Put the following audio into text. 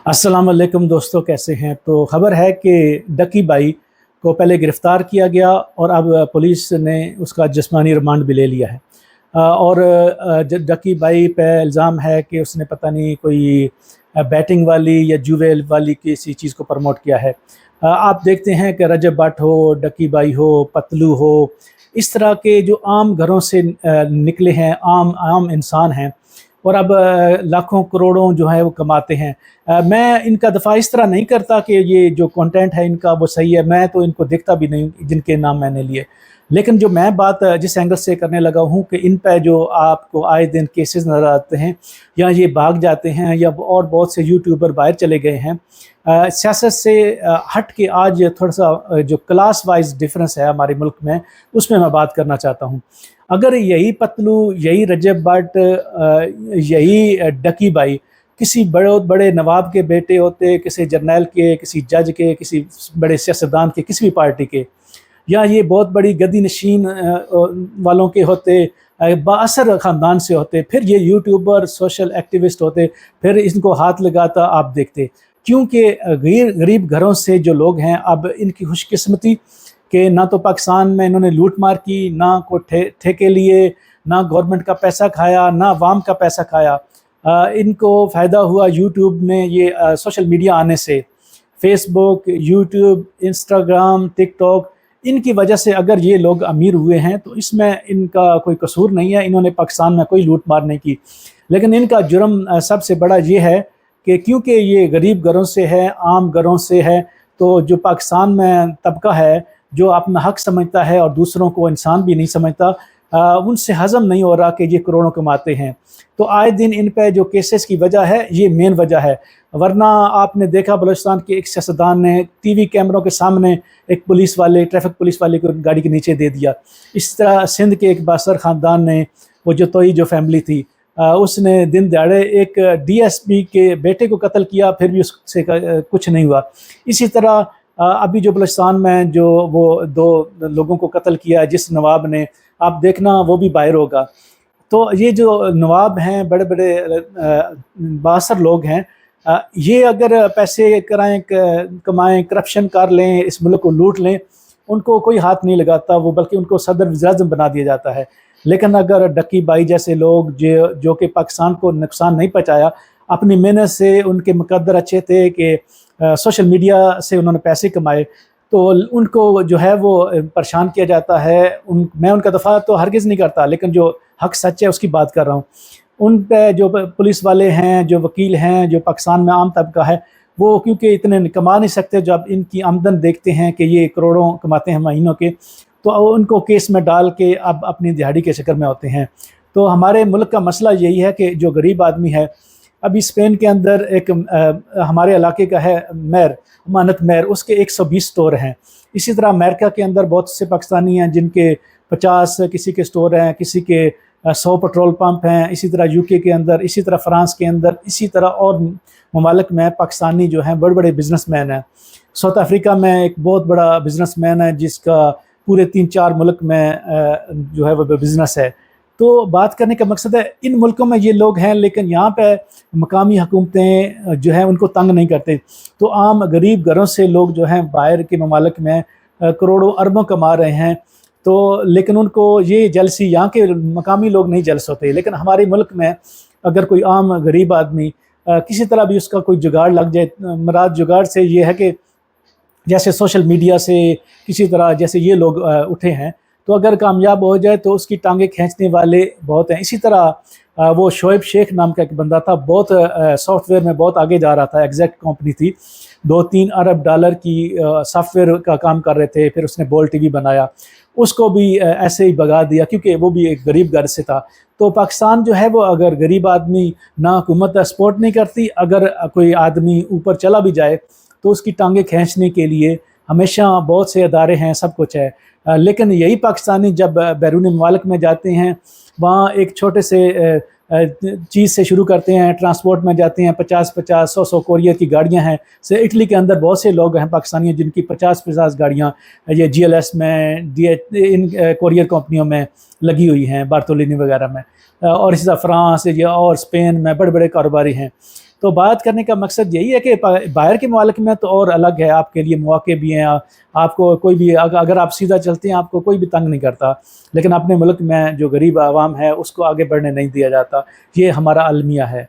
अस्सलाम वालेकुम दोस्तों, कैसे हैं। तो ख़बर है कि डकी बाई को पहले गिरफ़्तार किया गया और अब पुलिस ने उसका जिस्मानी रिमांड भी ले लिया है। और डकी बाई पे इल्ज़ाम है कि उसने पता नहीं कोई बैटिंग वाली या जुए वाली किसी चीज़ को प्रमोट किया है। आप देखते हैं कि रजब भट्ट हो, डकी बाई हो, पतलू हो, इस तरह के जो आम घरों से निकले हैं, आम आम इंसान हैं और अब लाखों करोड़ों जो है वो कमाते हैं। मैं इनका दफ़ा इस तरह नहीं करता कि ये जो कंटेंट है इनका वो सही है, मैं तो इनको देखता भी नहीं जिनके नाम मैंने लिए। लेकिन जो मैं बात जिस एंगल से करने लगा हूँ कि इन पे जो आपको आए दिन केसेस नज़र आते हैं या ये भाग जाते हैं या और बहुत से यूट्यूबर बाहर चले गए हैं, सियासत से हट के आज थोड़ा सा जो क्लास वाइज डिफरेंस है हमारे मुल्क में, उसमें मैं बात करना चाहता हूँ। अगर यही पतलू, यही रजब भट्ट, यही डकी बाई किसी बहुत बड़े नवाब के बेटे होते, किसी जर्नैल के, किसी जज के, किसी बड़े सियासतदान के, किसी भी पार्टी के, या ये बहुत बड़ी गद्दी नशीन वालों के होते, बाअसर ख़ानदान से होते, फिर ये यूट्यूबर सोशल एक्टिविस्ट होते, फिर इनको हाथ लगाता आप देखते। क्योंकि गरीब घरों से जो लोग हैं, अब इनकी खुशकिस्मती कि ना तो पाकिस्तान में इन्होंने लूट मार की, ना को ठेके लिए, ना गवर्नमेंट का पैसा खाया, ना अवाम का पैसा खाया। इनको फ़ायदा हुआ यूट्यूब में, ये सोशल मीडिया आने से, फेसबुक, यूट्यूब, इंस्टाग्राम, टिकटॉक, इनकी वजह से अगर ये लोग अमीर हुए हैं तो इसमें इनका कोई कसूर नहीं है। इन्होंने पाकिस्तान में कोई लूट मार नहीं की, लेकिन इनका जुर्म सबसे बड़ा ये है कि क्योंकि ये गरीब घरों से है, आम घरों से है, तो जो पाकिस्तान में तबका है जो अपना हक समझता है और दूसरों को इंसान भी नहीं समझता, उनसे हज़म नहीं हो रहा कि ये करोड़ों कमाते हैं। तो आए दिन इन पे जो केसेस की वजह है, ये मेन वजह है। वरना आपने देखा बलूचिस्तान के एक सियासतदान ने टीवी कैमरों के सामने एक पुलिस वाले, ट्रैफिक पुलिस वाले को गाड़ी के नीचे दे दिया। इस तरह सिंध के एक बासर ख़ानदान ने, वो जो तोई जो फैमिली थी, उसने दिन दहाड़े एक डीएसपी के बेटे को कत्ल किया, फिर भी उससे कुछ नहीं हुआ। इसी तरह अभी जो बलूचिस्तान में जो वो 2 लोगों को कत्ल किया जिस नवाब ने, आप देखना वो भी बाहर होगा। तो ये जो नवाब हैं, बड़े बड़े बासर लोग हैं, ये अगर पैसे कमाएं, करप्शन कर लें, इस मुल्क को लूट लें, उनको कोई हाथ नहीं लगाता वो, बल्कि उनको सदर वज़ीर-ए-आज़म बना दिया जाता है। लेकिन अगर डकी बाई जैसे लोग जो कि पाकिस्तान को नुकसान नहीं पहुँचाया, अपनी मेहनत से, उनके मुकद्दर अच्छे थे कि सोशल मीडिया से उन्होंने पैसे कमाए, तो उनको जो है वो परेशान किया जाता है। मैं उनका दफ़ा तो हरगिज़ नहीं करता, लेकिन जो हक सच है उसकी बात कर रहा हूँ। उन पे जो पुलिस वाले हैं, जो वकील हैं, जो पाकिस्तान में आम तबका है, वो क्योंकि इतने कमा नहीं सकते, जब इनकी आमदन देखते हैं कि ये करोड़ों कमाते हैं महीनों के, तो उनको केस में डाल के अब अपनी दिहाड़ी के चक्कर में होते हैं। तो हमारे मुल्क का मसला यही है कि जो गरीब आदमी है, अभी स्पेन के अंदर एक हमारे इलाके का है मेयर, अमानत मेयर, उसके 120 स्टोर हैं। इसी तरह अमेरिका के अंदर बहुत से पाकिस्तानी हैं जिनके 50 किसी के स्टोर हैं, किसी के 100 पेट्रोल पंप हैं। इसी तरह यूके के अंदर, इसी तरह फ्रांस के अंदर, इसी तरह और ममालिक में पाकिस्तानी जो हैं बड़े बड़े बिजनेसमैन हैं। साउथ अफ्रीका में एक बहुत बड़ा बिजनेसमैन है जिसका पूरे 3-4 मुल्क में जो है वो बिज़नेस है। तो बात करने का मकसद है, इन मुल्कों में ये लोग हैं, लेकिन यहाँ पे मकामी हुकूमतें जो हैं उनको तंग नहीं करते। तो आम गरीब घरों से लोग जो हैं बाहर के ममालिक में करोड़ों अरबों कमा रहे हैं, तो लेकिन उनको ये जलसी, यहाँ के मकामी लोग नहीं जलस होते। लेकिन हमारे मुल्क में अगर कोई आम गरीब आदमी किसी तरह भी उसका कोई जुगाड़ लग जाए, मराद जुगाड़ से ये है कि जैसे सोशल मीडिया से किसी तरह जैसे ये लोग उठे हैं, तो अगर कामयाब हो जाए तो उसकी टांगें खींचने वाले बहुत हैं। इसी तरह वो शोएब शेख नाम का एक बंदा था, बहुत सॉफ्टवेयर में बहुत आगे जा रहा था, एग्जैक्ट कंपनी थी, 2-3 अरब डॉलर की सॉफ्टवेयर का काम कर रहे थे। फिर उसने बोल टीवी बनाया, उसको भी ऐसे ही भगा दिया क्योंकि वो भी एक गरीब घर से था। तो पाकिस्तान जो है वो, अगर गरीब आदमी, ना हुकूमत सपोर्ट नहीं करती, अगर कोई आदमी ऊपर चला भी जाए तो उसकी टांगें खींचने के लिए हमेशा बहुत से अदारे हैं, सब कुछ है। लेकिन यही पाकिस्तानी जब बैरून ममालिक में जाते हैं, वहाँ एक छोटे से चीज़ से शुरू करते हैं, ट्रांसपोर्ट में जाते हैं, 50-50, 100-100 कोरियर की गाड़ियाँ हैं। से इटली के अंदर बहुत से लोग हैं पाकिस्तानी जिनकी 50-50 गाड़ियाँ ये GLS में, इन कोरियर कंपनियों में लगी हुई हैं, बार्तोलिनी वगैरह में, और इसी तरह फ्रांस या और स्पेन में बड़े बड़े कारोबारी हैं। تو بات کرنے کا مقصد یہی ہے کہ باہر کے ممالک میں تو اور الگ ہے، آپ کے لیے مواقع بھی ہیں، آپ کو کوئی بھی اگر آپ سیدھا چلتے ہیں آپ کو کوئی بھی تنگ نہیں کرتا، لیکن اپنے ملک میں جو غریب عوام ہے اس کو آگے بڑھنے نہیں دیا جاتا۔ یہ ہمارا المیہ ہے۔